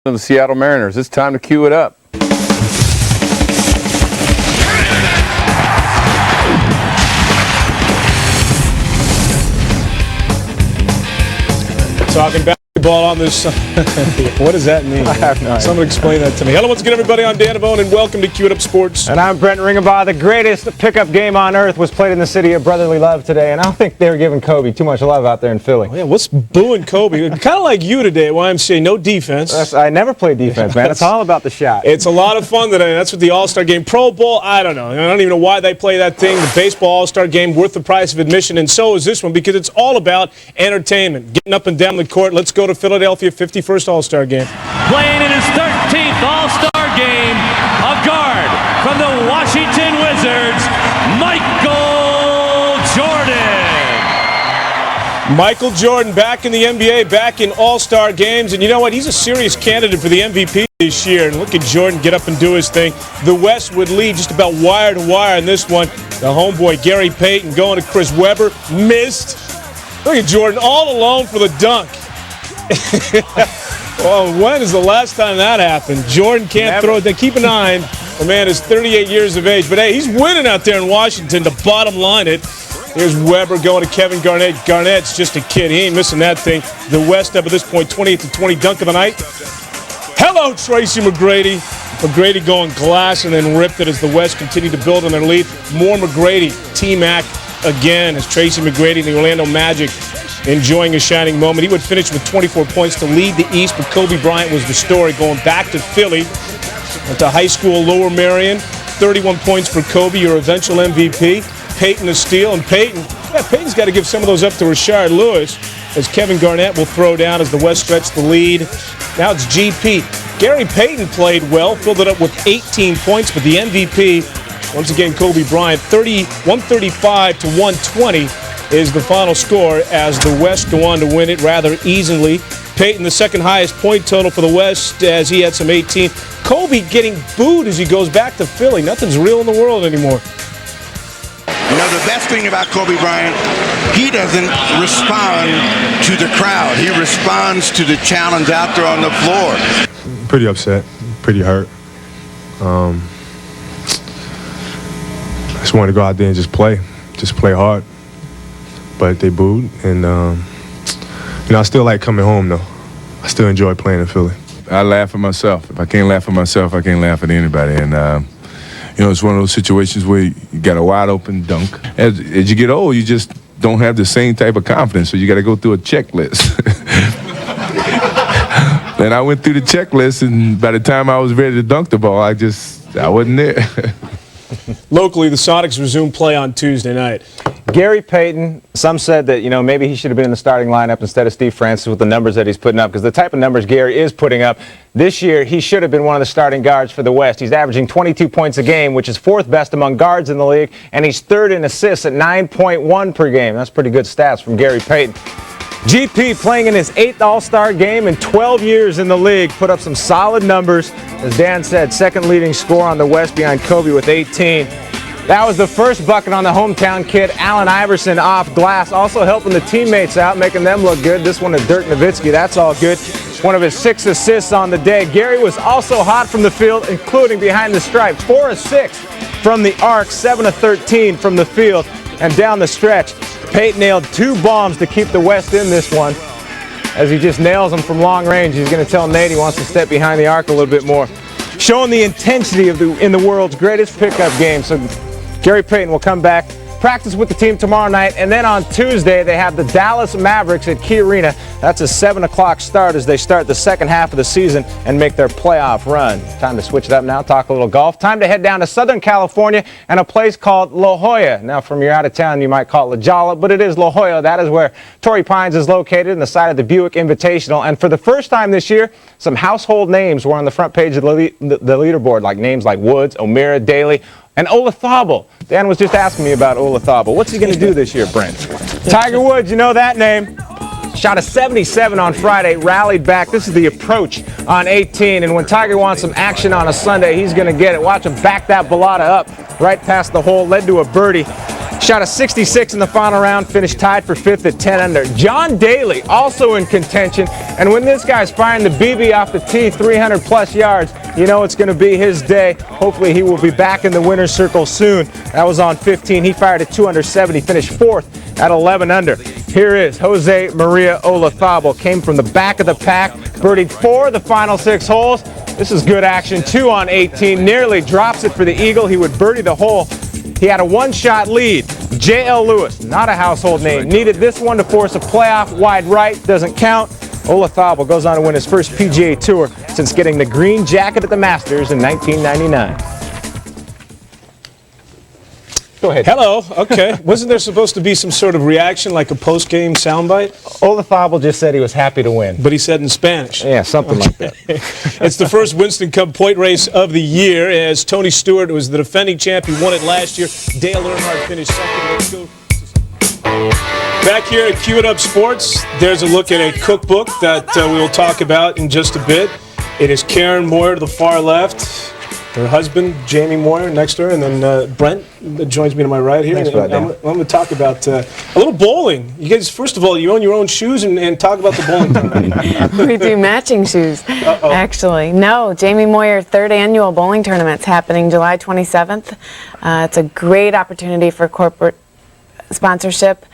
of the Seattle Mariners. It's time to cue it up. Talking basketball on this. What does that mean? I have no idea. Someone explain that to me. Hello, once again, everybody. I'm Dan Avone, and welcome to Cue It Up Sports. And I'm Brent Ringabaugh. The greatest pickup game on earth was played in the city of brotherly love today, and I don't think they were giving Kobe too much love out there in Philly. Oh, yeah, what's booing Kobe? Kind of like you today at YMCA, no defense. I never play defense, man. It's all about the shot. It's a lot of fun today. That's what the All-Star Game. Pro Bowl, I don't know. I don't even know why they play that thing. The baseball All-Star Game, worth the price of admission, and so is this one, because it's all about entertainment. Getting up and down the court. Let's go to Philadelphia, 51st All-Star Game. Playing in his 13th All-Star Game, a guard from the Washington Wizards, Michael Jordan. Michael Jordan back in the NBA, back in All-Star games, and you know what? He's a serious candidate for the MVP this year, and look at Jordan get up and do his thing. The West would lead just about wire to wire in this one. The homeboy Gary Payton going to Chris Webber, missed. Look at Jordan all alone for the dunk. Well, when is the last time that happened? Jordan can't throw it. Keep an eye on. The man is 38 years of age. But, hey, he's winning out there in Washington to bottom line it. Here's Webber going to Kevin Garnett. Garnett's just a kid. He ain't missing that thing. The West up at this point, 28-20 dunk of the night. Hello, Tracy McGrady. McGrady going glass and then ripped it as the West continued to build on their lead. More McGrady. T-Mac again as Tracy McGrady and the Orlando Magic enjoying a shining moment. He would finish with 24 points to lead the East, but Kobe Bryant was the story. Going back to Philly, went to high school Lower Merion, 31 points for Kobe, your eventual MVP. Peyton a steal, and Peyton's got to give some of those up to Rashard Lewis as Kevin Garnett will throw down as the West stretch the lead. Now it's GP. Gary Payton played well, filled it up with 18 points, but the MVP, once again, Kobe Bryant, 135 to 120 is the final score as the West go on to win it rather easily. Payton, the second highest point total for the West as he had some 18. Kobe getting booed as he goes back to Philly. Nothing's real in the world anymore. You know, the best thing about Kobe Bryant, he doesn't respond to the crowd. He responds to the challenge out there on the floor. Pretty upset, pretty hurt. I just wanted to go out there and just play hard. But they booed, and I still like coming home, though. I still enjoy playing in Philly. I laugh at myself. If I can't laugh at myself, I can't laugh at anybody. And, it's one of those situations where you got a wide-open dunk. As you get old, you just don't have the same type of confidence, so you got to go through a checklist. And I went through the checklist, and by the time I was ready to dunk the ball, I wasn't there. Locally, the Sonics resume play on Tuesday night. Gary Payton, some said that, maybe he should have been in the starting lineup instead of Steve Francis with the numbers that he's putting up, because the type of numbers Gary is putting up this year, he should have been one of the starting guards for the West. He's averaging 22 points a game, which is fourth best among guards in the league, and he's third in assists at 9.1 per game. That's pretty good stats from Gary Payton. GP playing in his 8th All-Star game in 12 years in the league, put up some solid numbers. As Dan said, second leading scorer on the West behind Kobe with 18. That was the first bucket on the hometown kid, Allen Iverson, off glass, also helping the teammates out, making them look good. This one to Dirk Nowitzki, that's all good. One of his 6 assists on the day. Gary was also hot from the field, including behind the stripe. 4 of 6 from the arc, 7 of 13 from the field, and down the stretch. Payton nailed 2 bombs to keep the West in this one. As he just nails them from long range, he's going to tell Nate he wants to step behind the arc a little bit more. Showing the intensity in the world's greatest pickup game. So Gary Payton will come back, practice with the team tomorrow night, and then on Tuesday they have the Dallas Mavericks at Key Arena. That's a 7 o'clock start as they start the second half of the season and make their playoff run. Time to switch it up now, talk a little golf. Time to head down to Southern California and a place called La Jolla. Now, from your out of town, you might call it La Jolla, but it is La Jolla. That is where Torrey Pines is located in the side of the Buick Invitational. And for the first time this year, some household names were on the front page of the leaderboard, like names like Woods, O'Meara, Daly, and Olazabal. Dan was just asking me about Olazabal. What's he going to do this year, Brent? Tiger Woods, you know that name. Shot a 77 on Friday, rallied back. This is the approach on 18, and when Tiger wants some action on a Sunday, he's going to get it. Watch him back that balata up right past the hole, led to a birdie. Shot a 66 in the final round, finished tied for 5th at 10 under. John Daly also in contention, and when this guy's firing the BB off the tee, 300 plus yards, you know it's going to be his day. Hopefully he will be back in the winner's circle soon. That was on 15. He fired at 270, finished 4th at 11 under. Here is Jose Maria Olazabal, came from the back of the pack, birdied 4 of the final 6 holes. This is good action, 2 on 18, nearly drops it for the eagle. He would birdie the hole. He had a one-shot lead. J.L. Lewis, not a household name, needed this one to force a playoff. Wide right, doesn't count. Olazabal goes on to win his first PGA Tour since getting the green jacket at the Masters in 1999. Go ahead. Hello. Okay. Wasn't there supposed to be some sort of reaction, like a post-game soundbite? Olazabal just said he was happy to win. But he said in Spanish. Yeah, something like that. It's the first Winston Cup point race of the year, as Tony Stewart was the defending champ. He won it last year. Dale Earnhardt finished second. Let's go. Back here at Cue It Up Sports, there's a look at a cookbook that we will talk about in just a bit. It is Karen Moyer to the far left, her husband, Jamie Moyer, next to her, and then Brent that joins me to my right here. Thanks for that, Dan. I'm going to talk about a little bowling. You guys, first of all, you own your own shoes, and talk about the bowling tournament. We do matching shoes, actually. No, Jamie Moyer 3rd annual bowling tournament's happening July 27th. It's a great opportunity for corporate sponsorship.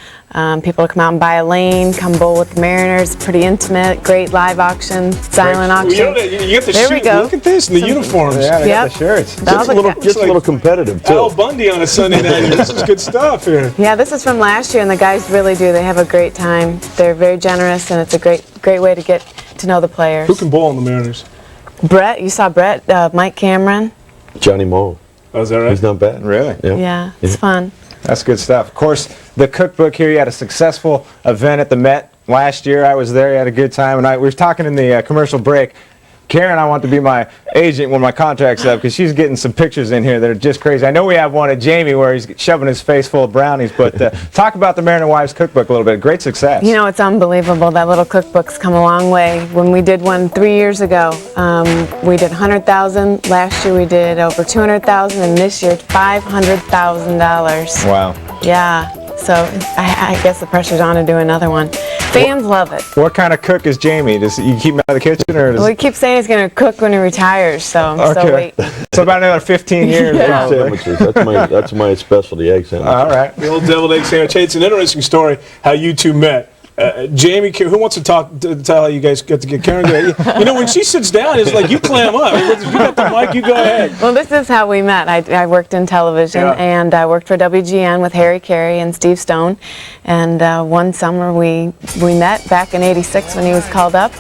People come out and buy a lane, come bowl with the Mariners. Pretty intimate, great live auction, silent auction. Well, you get the there we shoes. go. Look at this, and the uniforms. Yeah, they got Yep. the shirts. Gets Gets a little competitive, too. Al Bundy on a Sunday night. This is good stuff here. Yeah, this is from last year, and the guys really do. They have a great time. They're very generous, and it's a great way to get to know the players. Who can bowl on the Mariners? Brett, you saw Brett, Mike Cameron. Johnny Moe. Oh, is that right? He's not bad. Really? Yeah, it's fun. That's good stuff. Of course, the cookbook here, you had a successful event at the Met last year. I was there, you had a good time, and we were talking in the commercial break. Karen, I want to be my agent when my contract's up because she's getting some pictures in here that are just crazy. I know we have one of Jamie where he's shoving his face full of brownies, but talk about the Mariner Wives cookbook a little bit. Great success. You know, it's unbelievable. That little cookbook's come a long way. When we did one 3 years ago, we did 100,000. Last year we did over 200,000, and this year $500,000. Wow. Yeah. So I guess the pressure's on to do another one. Fans love it. What kind of cook is Jamie? Does you keep him out of the kitchen, or does? Well, he keeps saying he's going to cook when he retires. So wait. So about another 15 years. Yeah. Probably. Sandwiches. That's my specialty, egg sandwich. All right. The old deviled egg sandwich. Hey, it's an interesting story how you two met. Jamie, who wants to tell how you guys got to get Karen? You know, when she sits down, it's like you clam up. If you got the mic, you go ahead. Well, this is how we met. I worked in television, and I worked for WGN with Harry Carey and Steve Stone. And one summer we met back in '86 when he was called up.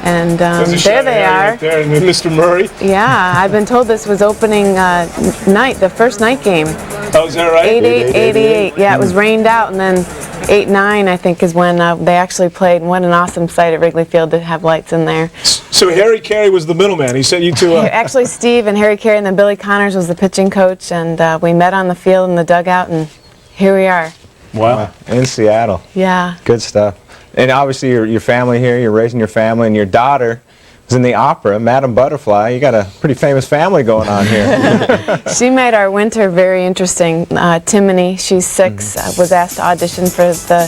And there they are. Right there, and Mr. Murray. Yeah, I've been told this was opening night, the first night game. Oh, is that right? 88. Yeah, it was rained out, and then 8-9, I think, is when they actually played. And what an awesome sight at Wrigley Field to have lights in there. So Harry Carey was the middleman. He sent you to. Actually, Steve and Harry Carey, and then Billy Connors was the pitching coach, and we met on the field in the dugout, and here we are. Wow. In Seattle. Yeah. Good stuff. And obviously your family here, you're raising your family, and your daughter is in the opera, Madame Butterfly. You got a pretty famous family going on here. She made our winter very interesting. Timony, she's 6, was asked to audition for the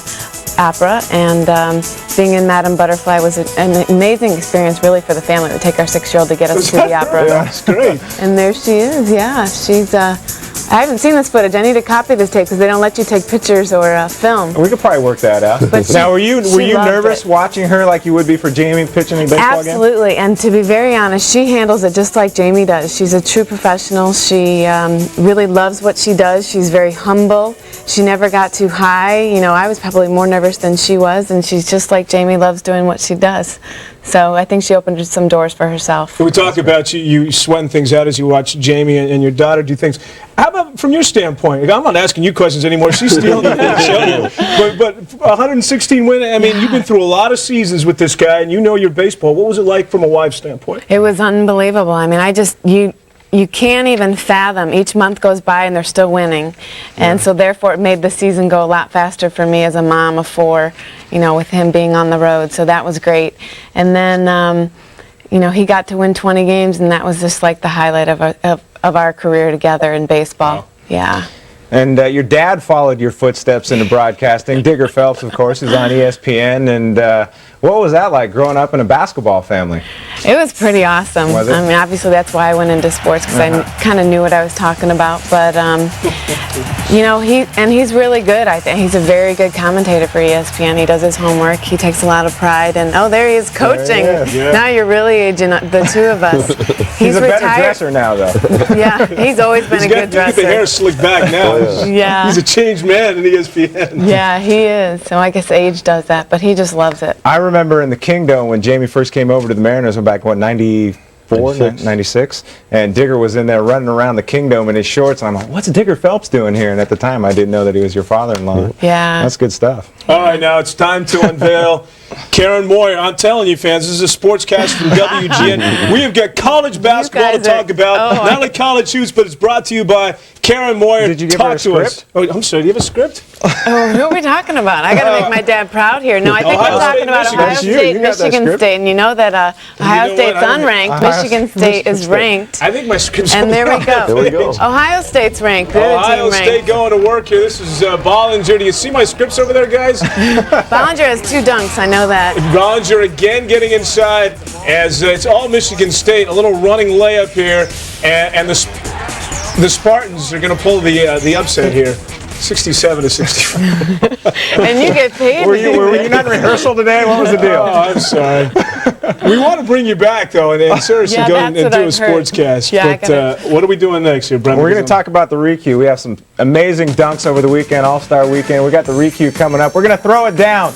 opera, and being in Madame Butterfly was an amazing experience really for the family. It would take our 6-year-old to get us to the opera. Yeah, that's great. And there she is, yeah. She's, I haven't seen this footage. I need to copy this tape because they don't let you take pictures or film. We could probably work that out. But now, were you she loved nervous it. watching her like you would be for Jamie pitching a baseball game? Absolutely, and to be very honest, she handles it just like Jamie does. She's a true professional. She really loves what she does. She's very humble. She never got too high. You know, I was probably more nervous than she was, and she's just like Jamie, loves doing what she does. So I think she opened some doors for herself. We talk about you sweating things out as you watch Jamie and your daughter do things. How about from your standpoint? I'm not asking you questions anymore. She's stealing the show. But 116 win. I mean, you've been through a lot of seasons with this guy, and you know your baseball. What was it like from a wife's standpoint? It was unbelievable. I mean, you can't even fathom. Each month goes by and they're still winning. And so therefore it made the season go a lot faster for me as a mom of 4, you know, with him being on the road. So that was great. And then, you know, he got to win 20 games, and that was just like the highlight of our career together in baseball. Wow. Yeah. And your dad followed your footsteps into broadcasting. Digger Phelps, of course, is on ESPN. And what was that like growing up in a basketball family? It was pretty awesome. Was it? I mean, obviously that's why I went into sports, because I kind of knew what I was talking about. But you know, he's really good. I think he's a very good commentator for ESPN. He does his homework. He takes a lot of pride. And oh, there he is coaching. Yeah. Now you're really aging the two of us. He's a better retired. dresser now, though. Yeah, he's always been a good Got the hair dresser. slicked back now. Yeah. He's a changed man in ESPN. Yeah, he is. So I guess age does that, but he just loves it. I remember in the Kingdom when Jamie first came over to the Mariners, back, 94, 96, and Digger was in there running around the Kingdom in his shorts, and I'm like, what's Digger Phelps doing here? And at the time, I didn't know that he was your father-in-law. Yeah. That's good stuff. All right, now it's time to unveil Karen Moyer. I'm telling you, fans, this is a sportscast from WGN. We have got college basketball to talk about. Not only college hoops, but it's brought to you by Karen Moyer. Did you give Talk her a to us. script? Oh, I'm sorry. Do you have a script? Oh, who are we talking about? I got to make my dad proud here. No, I think Ohio we're talking State, about Michigan. Ohio That's you. State, You got that Michigan script. State, and you know that Ohio know what? State's I don't- unranked. Ohio Michigan State is ranked. I think my script's And there we go. There we go. Ohio State's ranked. They're the Ohio team State ranked. going to work here. This is Bollinger. Do you see my scripts over there, guys? Ballinger has 2 dunks. I know that. Bollinger again getting inside as it's all Michigan State. A little running layup here, and the Spartans are going to pull the upset here, 67 to 65. And you get paid. Were you not in rehearsal today? What was the deal? Oh, I'm sorry. We want to bring you back though, and seriously Yeah, go that's and what do a I've heard. sportscast. Yeah, I but gotta- what are we doing next here, Brent? We're going to talk about the Recue. We have some amazing dunks over the weekend, All-Star Weekend. We got the Recue coming up. We're going to throw it down.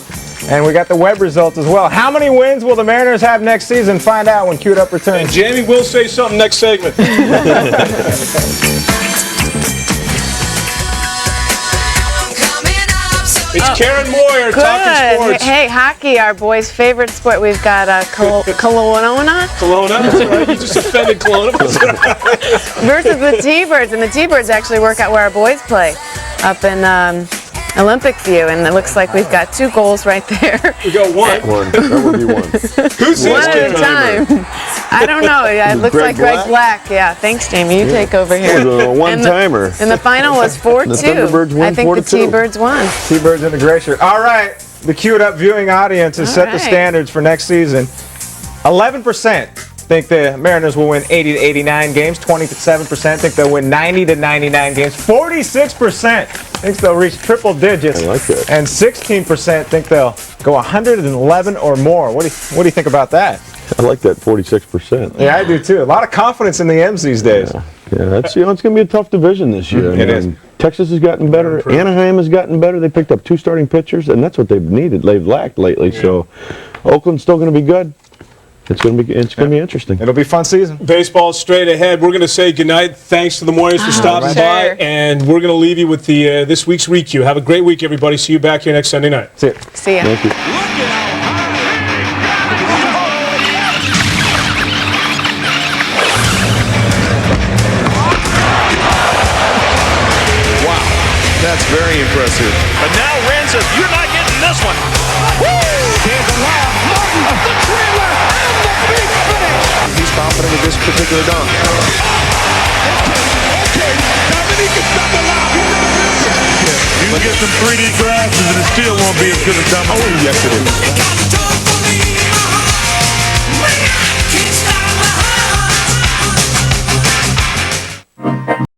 And we got the web results as well. How many wins will the Mariners have next season? Find out when Queued Up And returns. Jamie will say something next segment. It's Karen Moyer talking Good. sports. Hey, hockey, our boys' favorite sport. We've got Kelowna Kelowna, that's right. You just offended Kelowna. versus the T-Birds, and the T-Birds actually work out where our boys play, up in Olympic View, and it looks like we've got 2 goals right there. We got one. That would be one. Who's this One at kid? a time. I don't know. Yeah, it looks Greg like Greg Black. Yeah, thanks, Jamie. You take over here. It was a one-timer. And the final was 4-2. The Thunderbirds win I think the 4-2. T-Birds won. T-Birds in the gray shirt. All right. The Queued Up viewing audience has set the right. standards for next season. 11% think the Mariners will win 80 to 89 games. 27% think they'll win 90 to 99 games. 46% thinks they'll reach triple digits. I like that. And 16% think they'll go 111 or more. What do you think about that? I like that 46%. Yeah, I do too. A lot of confidence in the M's these days. Yeah, that's it's going to be a tough division this year. It is. Texas has gotten better. Anaheim has gotten better. They picked up 2 starting pitchers, and that's what they've needed. They've lacked lately. So, Oakland's still going to be good. It's going to be interesting. It'll be a fun season. Baseball straight ahead. We're going to say goodnight. Thanks to the Moyers for stopping sure. by, and we're going to leave you with the this week's Recue. Have a great week, everybody. See you back here next Sunday night. See ya. See ya. Thank you. That's very impressive. But now Ren says, you're not getting this one. Woo! Here's a lob. Martin, the trailer, and the big finish. He's confident with this particular dunk. Okay, Dominique is not the lob. You can get some 3D glasses and it still won't be as good as Dominique. Oh, yes it is.